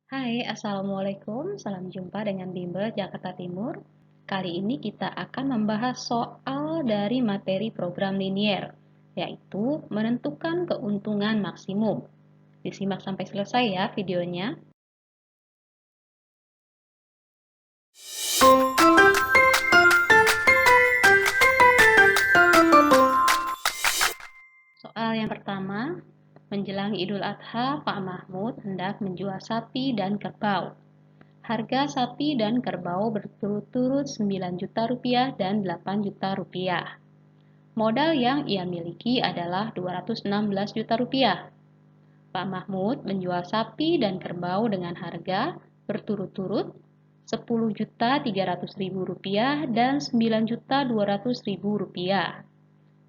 Hai, Assalamualaikum. Salam jumpa dengan Bimbel Jakarta Timur. Kali ini kita akan membahas soal dari materi program linier, yaitu menentukan keuntungan maksimum. Disimak sampai selesai ya videonya. Soal yang pertama, menjelang Idul Adha, Pak Mahmud hendak menjual sapi dan kerbau. Harga sapi dan kerbau berturut-turut 9 juta rupiah dan 8 juta rupiah. Modal yang ia miliki adalah 216 juta rupiah. Pak Mahmud menjual sapi dan kerbau dengan harga berturut-turut 10.300.000 rupiah dan 9.200.000 rupiah.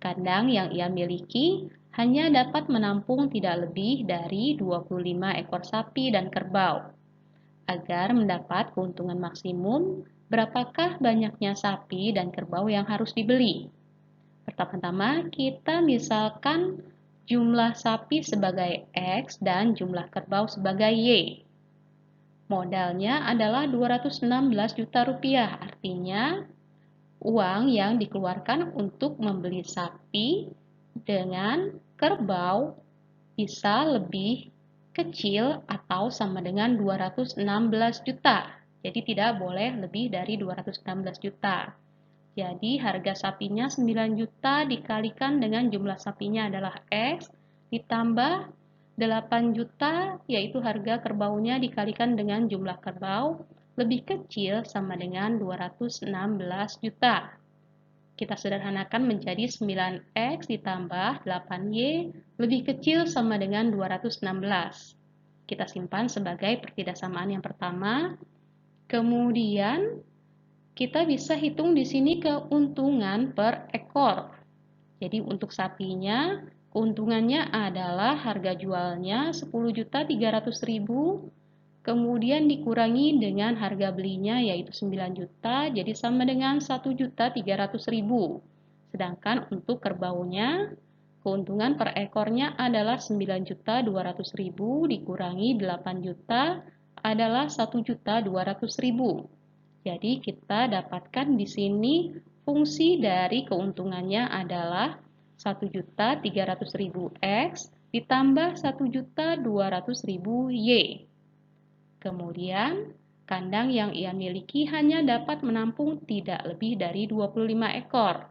Kandang yang ia miliki hanya dapat menampung tidak lebih dari 25 ekor sapi dan kerbau. Agar mendapat keuntungan maksimum, berapakah banyaknya sapi dan kerbau yang harus dibeli? Pertama-tama, kita misalkan jumlah sapi sebagai X dan jumlah kerbau sebagai Y. Modalnya adalah 216 juta rupiah, artinya uang yang dikeluarkan untuk membeli sapi dengan kerbau bisa lebih kecil atau sama dengan 216 juta. Jadi tidak boleh lebih dari 216 juta. Jadi harga sapinya 9 juta dikalikan dengan jumlah sapinya adalah X ditambah 8 juta yaitu harga kerbaunya dikalikan dengan jumlah kerbau lebih kecil sama dengan 216 juta. Kita sederhanakan menjadi 9X ditambah 8Y lebih kecil sama dengan 216. Kita simpan sebagai pertidaksamaan yang pertama. Kemudian kita bisa hitung di sini keuntungan per ekor. Jadi untuk sapinya, keuntungannya adalah harga jualnya 10.300.000, kemudian dikurangi dengan harga belinya yaitu 9 juta, jadi sama dengan 1.300.000. Sedangkan untuk kerbaunya, keuntungan per ekornya adalah 9.200.000 dikurangi 8 juta adalah 1.200.000. Jadi kita dapatkan di sini fungsi dari keuntungannya adalah 1.300.000 X ditambah 1.200.000 Y. Kemudian, kandang yang ia miliki hanya dapat menampung tidak lebih dari 25 ekor.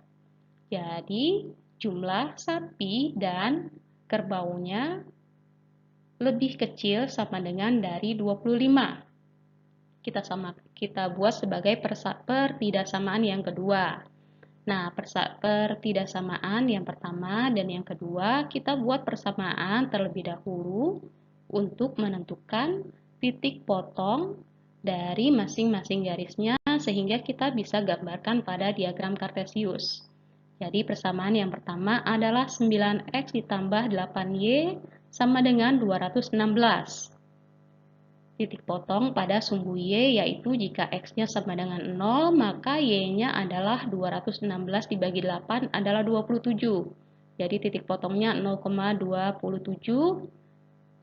Jadi, jumlah sapi dan kerbaunya lebih kecil sama dengan dari 25. Kita buat sebagai pertidaksamaan yang kedua. Nah, pertidaksamaan yang pertama dan yang kedua, kita buat persamaan terlebih dahulu untuk menentukan titik potong dari masing-masing garisnya sehingga kita bisa gambarkan pada diagram kartesius. Jadi persamaan yang pertama adalah 9X ditambah 8Y sama dengan 216. Titik potong pada sumbu Y yaitu jika X-nya sama dengan 0, maka Y-nya adalah 216 dibagi 8 adalah 27. Jadi titik potongnya 0,27.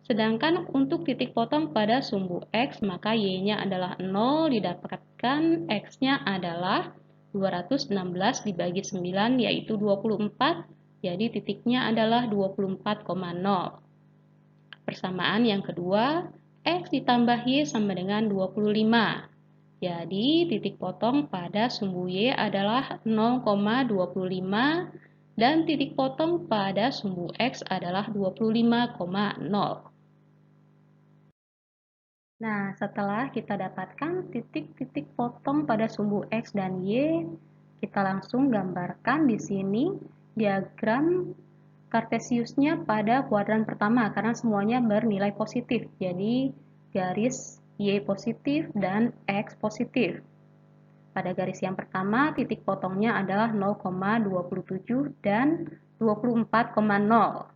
Sedangkan untuk titik potong pada sumbu X, maka Y-nya adalah 0, didapatkan X-nya adalah 216 dibagi 9 yaitu 24. Jadi titiknya adalah 24,0. Persamaan yang kedua, X ditambah Y sama dengan 25. Jadi, titik potong pada sumbu Y adalah 0,25 dan titik potong pada sumbu X adalah 25,0. Nah, setelah kita dapatkan titik-titik potong pada sumbu X dan Y, kita langsung gambarkan di sini diagram kartesiusnya pada kuadran pertama karena semuanya bernilai positif. Jadi garis Y positif dan X positif. Pada garis yang pertama titik potongnya adalah 0,27 dan 24,0.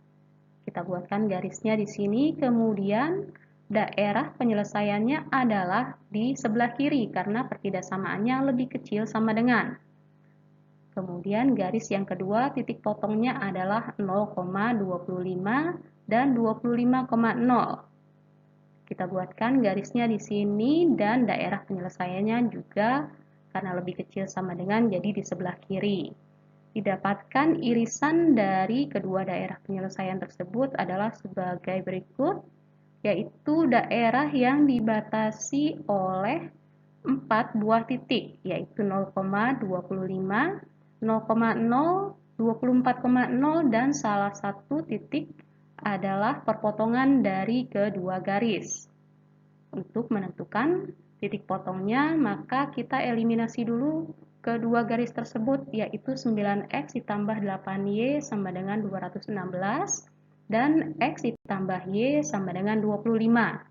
Kita buatkan garisnya di sini, kemudian daerah penyelesaiannya adalah di sebelah kiri karena pertidaksamaannya lebih kecil sama dengan. Kemudian garis yang kedua titik potongnya adalah 0,25 dan 25,0. Kita buatkan garisnya di sini dan daerah penyelesaiannya juga karena lebih kecil sama dengan jadi di sebelah kiri. Didapatkan irisan dari kedua daerah penyelesaian tersebut adalah sebagai berikut, yaitu daerah yang dibatasi oleh 4 buah titik, yaitu 0,25, 0,0, 24,0, dan salah satu titik adalah perpotongan dari kedua garis. Untuk menentukan titik potongnya, maka kita eliminasi dulu kedua garis tersebut, yaitu 9x ditambah 8y sama dengan 216, dan x ditambah y sama dengan 25.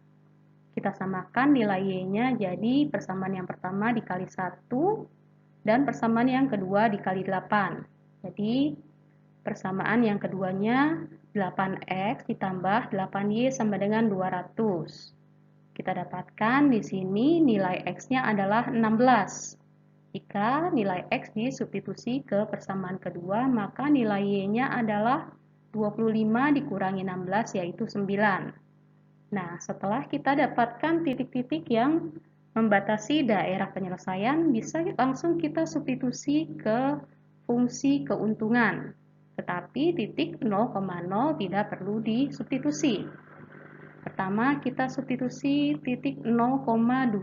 Kita samakan nilai y-nya, jadi persamaan yang pertama dikali 1, dan persamaan yang kedua dikali 8. Jadi, persamaan yang keduanya 8x ditambah 8y sama dengan 200. Kita dapatkan di sini nilai x-nya adalah 16. Jika nilai x disubstitusi ke persamaan kedua, maka nilai y-nya adalah 25 dikurangi 16, yaitu 9. Nah, setelah kita dapatkan titik-titik yang membatasi daerah penyelesaian, bisa langsung kita substitusi ke fungsi keuntungan. Tetapi titik 0,0 tidak perlu disubstitusi. Pertama, kita substitusi titik 0,25.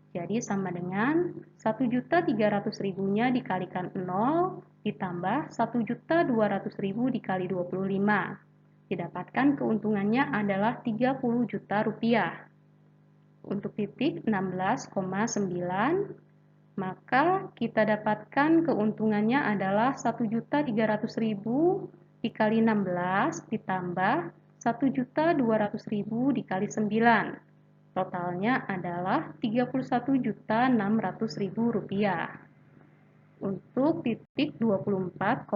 Jadi sama dengan 1.300.000-nya dikalikan 0 ditambah 1.200.000 dikali 25. Didapatkan keuntungannya adalah 30 juta rupiah. Untuk titik 16,9, maka kita dapatkan keuntungannya adalah 1.300.000 dikali 16 ditambah 1.200.000 dikali 9. Totalnya adalah 31.600.000 rupiah. Untuk titik 24,0,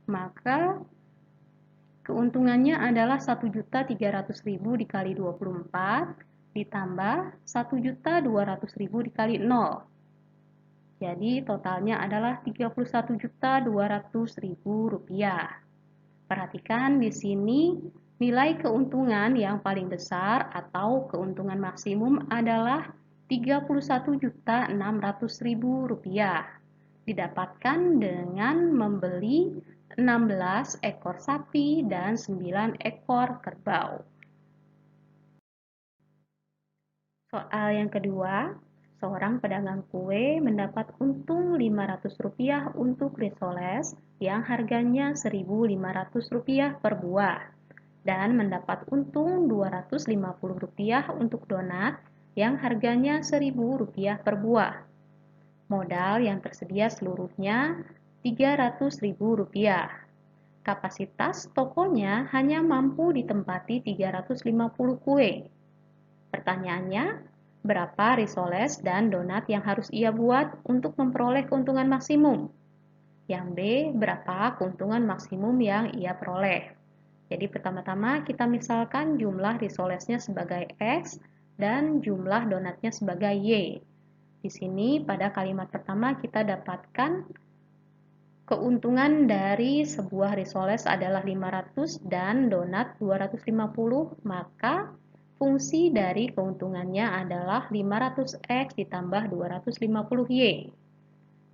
maka keuntungannya adalah 1.300.000 dikali 24 ditambah 1.200.000 dikali 0. Jadi totalnya adalah 31.200.000 rupiah. Perhatikan di sini nilai keuntungan yang paling besar atau keuntungan maksimum adalah 31.600.000 rupiah. Didapatkan dengan membeli 16 ekor sapi dan 9 ekor kerbau. Soal yang kedua, seorang pedagang kue mendapat untung Rp500 untuk risoles yang harganya Rp1.500 per buah dan mendapat untung Rp250 untuk donat yang harganya Rp1.000 per buah. Modal yang tersedia seluruhnya Rp300.000. Kapasitas tokonya hanya mampu ditempati 350 kue. Pertanyaannya, berapa risoles dan donat yang harus ia buat untuk memperoleh keuntungan maksimum? Yang B, berapa keuntungan maksimum yang ia peroleh? Jadi pertama-tama kita misalkan jumlah risolesnya sebagai X dan jumlah donatnya sebagai Y. Di sini pada kalimat pertama kita dapatkan keuntungan dari sebuah risoles adalah 500 dan donat 250, maka fungsi dari keuntungannya adalah 500x ditambah 250y.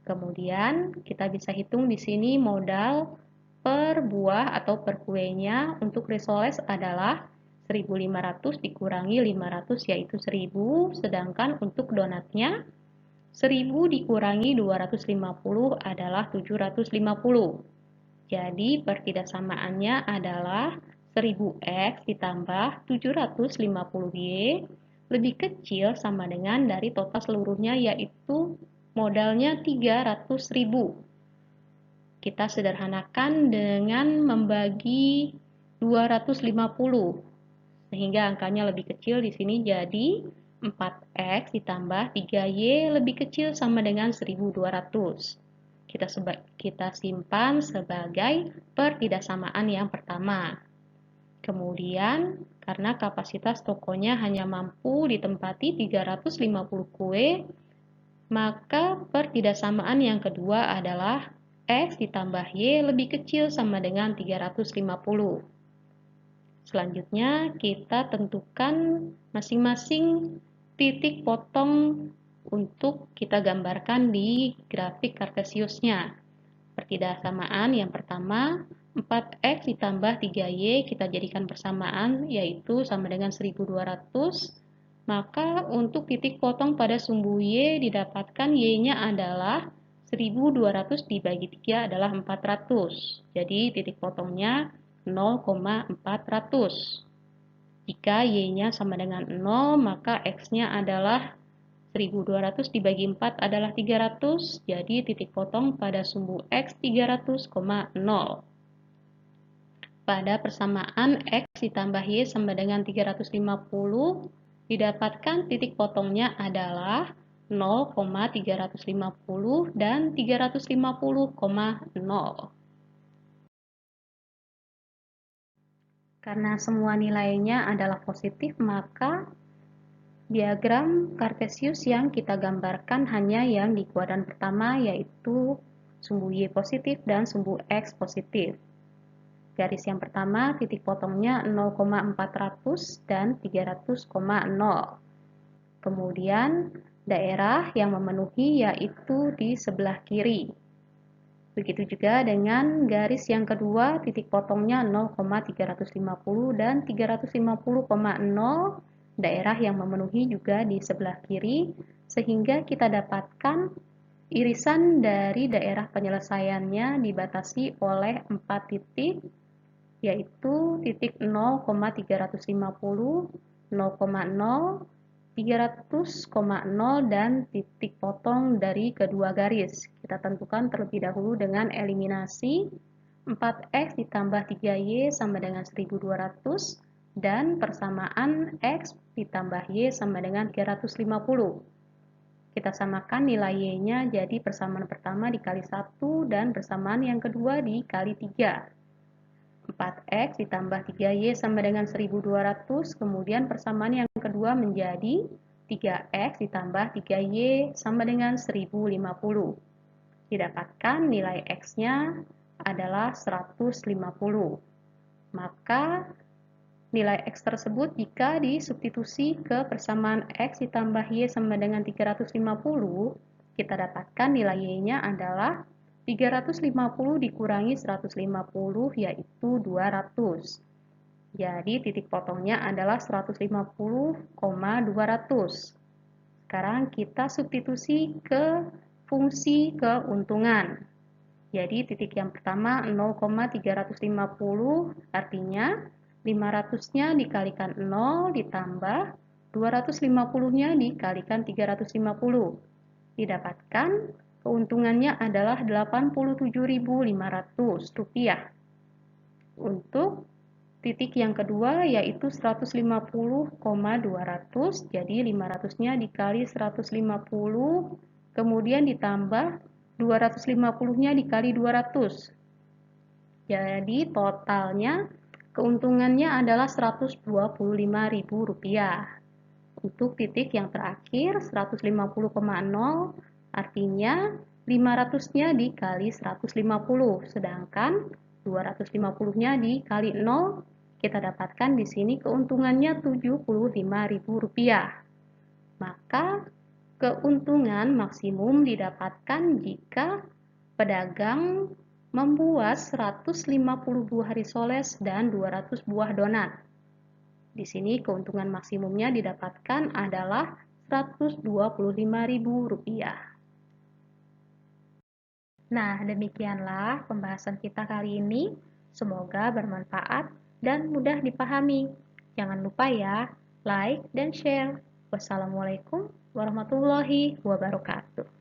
Kemudian kita bisa hitung di sini modal per buah atau per kuenya untuk risoles adalah 1.500 dikurangi 500 yaitu 1.000, sedangkan untuk donatnya 1.000 dikurangi 250 adalah 750. Jadi pertidaksamaannya adalah 1000x ditambah 750y lebih kecil sama dengan dari total seluruhnya yaitu modalnya 300.000. Kita sederhanakan dengan membagi 250 sehingga angkanya lebih kecil di sini jadi 4x ditambah 3y lebih kecil sama dengan 1.200. Kita simpan sebagai pertidaksamaan yang pertama. Kemudian, karena kapasitas tokonya hanya mampu ditempati 350 kue, maka pertidaksamaan yang kedua adalah x ditambah y lebih kecil sama dengan 350. Selanjutnya, kita tentukan masing-masing titik potong untuk kita gambarkan di grafik Kartesiusnya. Seperti samaan yang pertama, 4x ditambah 3y kita jadikan persamaan, yaitu sama dengan 1200. Maka untuk titik potong pada sumbu y didapatkan y-nya adalah 1200 dibagi 3 adalah 400. Jadi titik potongnya 0,400. Jika y-nya sama dengan 0, maka x-nya adalah 1200 dibagi 4 adalah 300, jadi titik potong pada sumbu x 300,0. Pada persamaan x ditambah y sama dengan 350, didapatkan titik potongnya adalah 0,350 dan 350,0. Karena semua nilainya adalah positif, maka diagram Kartesius yang kita gambarkan hanya yang di kuadran pertama, yaitu sumbu y positif dan sumbu x positif. Garis yang pertama titik potongnya 0,400 dan 300,0. Kemudian daerah yang memenuhi yaitu di sebelah kiri. Begitu juga dengan garis yang kedua, titik potongnya 0,350 dan 350,0, daerah yang memenuhi juga di sebelah kiri, sehingga kita dapatkan irisan dari daerah penyelesaiannya dibatasi oleh 4 titik, yaitu titik 0,350, 0,0, 300,0 dan titik potong dari kedua garis. Kita tentukan terlebih dahulu dengan eliminasi. 4x ditambah 3y sama dengan 1200 dan persamaan x ditambah y sama dengan 350. Kita samakan nilai y-nya, jadi persamaan pertama dikali 1 dan persamaan yang kedua dikali 3. 4x ditambah 3y sama dengan 1200, kemudian persamaan yang kedua menjadi 3x ditambah 3y sama dengan 1050. Didapatkan nilai x-nya adalah 150. Maka nilai x tersebut jika disubstitusi ke persamaan x ditambah y sama dengan 350, kita dapatkan nilai y-nya adalah 350 dikurangi 150, yaitu 200. Jadi titik potongnya adalah 150,200. Sekarang kita substitusi ke fungsi keuntungan. Jadi titik yang pertama 0,350, artinya 500-nya dikalikan 0 ditambah 250-nya dikalikan 350. Didapatkan keuntungannya adalah Rp87.500. Untuk titik yang kedua yaitu 150,200, jadi 500-nya dikali 150, kemudian ditambah 250-nya dikali 200. Jadi totalnya keuntungannya adalah Rp125.000. Untuk titik yang terakhir 150,0, artinya 500-nya dikali 150, sedangkan 250-nya dikali 0, kita dapatkan di sini keuntungannya Rp75.000. Maka keuntungan maksimum didapatkan jika pedagang membuat 150 buah risoles dan 200 buah donat. Di sini keuntungan maksimumnya didapatkan adalah Rp125.000. Nah, demikianlah pembahasan kita kali ini. Semoga bermanfaat dan mudah dipahami. Jangan lupa ya, like dan share. Wassalamualaikum warahmatullahi wabarakatuh.